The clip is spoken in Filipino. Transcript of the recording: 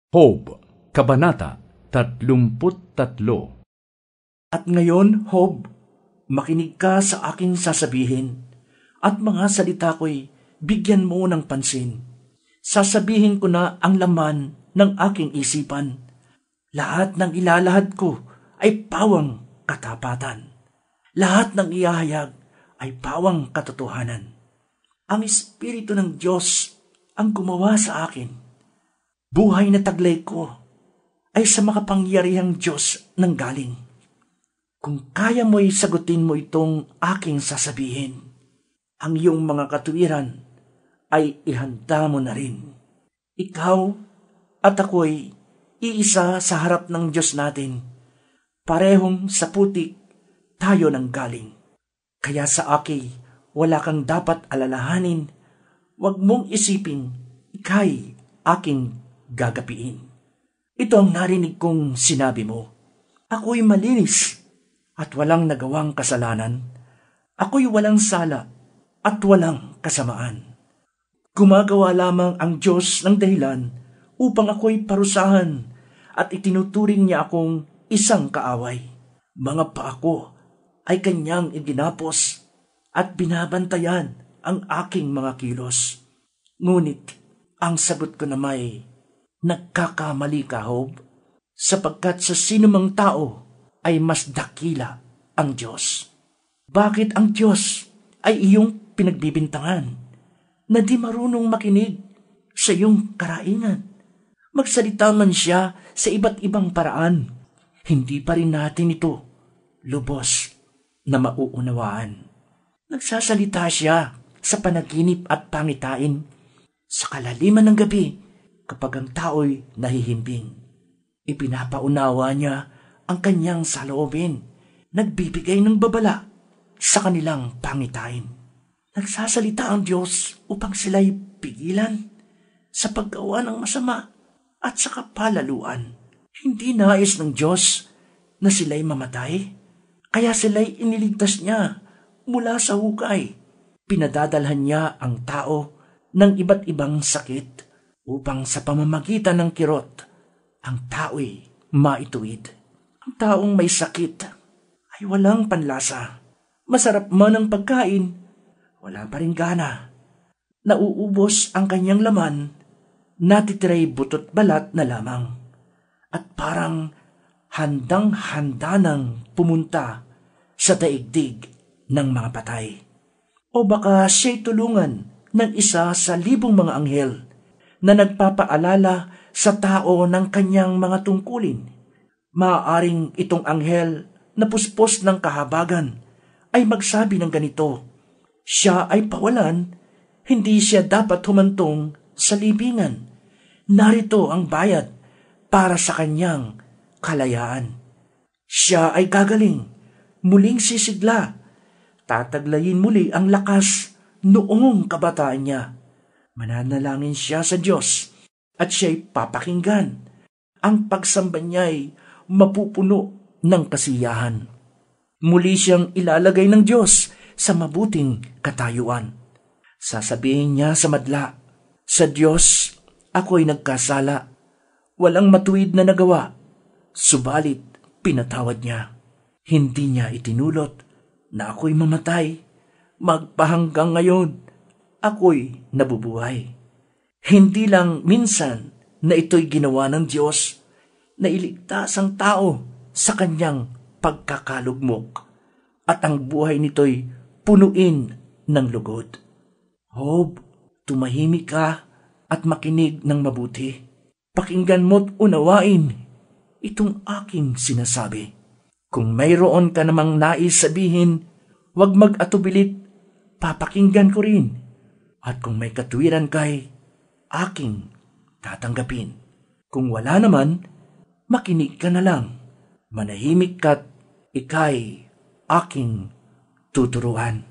Job, Kabanata 33. At ngayon, Job, makinig ka sa aking sasabihin, at mga salita ko'y bigyan mo ng pansin. Sasabihin ko na ang laman ng aking isipan. Lahat ng ilalahad ko ay pawang katapatan. Lahat ng iahayag ay pawang katotohanan. Ang Espiritu ng Diyos ang gumawa sa akin. Buhay na taglay ko ay sa makapangyarihang Diyos nanggaling. Kung kaya mo'y sagutin mo itong aking sasabihin, ang iyong mga katuwiran ay ihanda mo na rin. Ikaw at ako'y iisa sa harap ng Diyos natin. Parehong sa putik tayo nanggaling. Kaya sa akin, wala kang dapat alalahanin. Huwag mong isiping ika'y aking gagapiin. Ito ang narinig kong sinabi mo. Ako'y malinis at walang nagawang kasalanan. Ako'y walang sala at walang kasamaan. Gumagawa lamang ang Diyos ng dahilan upang ako'y parusahan at itinuturing niya akong isang kaaway. Mga paa ko ay kanyang iginapos at binabantayan ang aking mga kilos. Ngunit ang sagot ko na may nagkakamali ka, Job, sapagkat sa sinumang tao ay mas dakila ang Diyos. Bakit ang Diyos ay iyong pinagbibintangan na di marunong makinig sa iyong karaingan? Magsalita man siya sa iba't ibang paraan, hindi pa rin natin ito lubos na mauunawaan. Nagsasalita siya sa panaginip at pangitain, sa kalaliman ng gabi, kapag ang tao'y nahihimbing. Ipinapaunawa niya ang kanyang saloobin, nagbibigay ng babala sa kanilang pangitain. Nagsasalita ang Diyos upang sila'y pigilan sa paggawa ng masama at sa kapalaluan. Hindi nais ng Diyos na sila'y mamatay, kaya sila'y iniligtas niya mula sa hukay. Pinadadalhan niya ang tao ng iba't ibang sakit upang sa pamamagitan ng kirot, ang tao'y maituwid. Ang taong may sakit ay walang panlasa. Masarap man ang pagkain, wala pa rin gana. Nauubos ang kanyang laman, natitira'y butot balat na lamang. At parang handang-handa nang pumunta sa daigdig ng mga patay. O baka siya'y tulungan ng isa sa libong mga anghel na nagpapaalala sa tao ng kanyang mga tungkulin. Maaaring itong anghel na puspos ng kahabagan ay magsabi ng ganito, siya ay pawalan, hindi siya dapat humantong sa libingan. Narito ang bayad para sa kanyang kalayaan. Siya ay gagaling, muling sisigla, tataglayin muli ang lakas noong kabataan niya. Mananalangin siya sa Diyos at siya'y papakinggan. Ang pagsamba niya'y mapupuno ng kasiyahan. Muli siyang ilalagay ng Diyos sa mabuting katayuan. Sasabihin niya sa madla, sa Diyos ako'y nagkasala, walang matuwid na nagawa, subalit pinatawad niya. Hindi niya itinulot na ako'y mamatay, magpahanggang ngayon ako'y nabubuhay. Hindi lang minsan na ito'y ginawa ng Diyos na iligtas ang tao sa kanyang pagkakalugmok at ang buhay nito'y punuin ng lugod. Job, tumahimik ka at makinig ng mabuti. Pakinggan mo't unawain itong aking sinasabi. Kung mayroon ka namang nais sabihin, huwag mag-atubilit, papakinggan ko rin. At kung may katuwiran kay, aking tatanggapin. Kung wala naman, makinig ka na lang. Manahimik ka't ika'y aking tuturuan.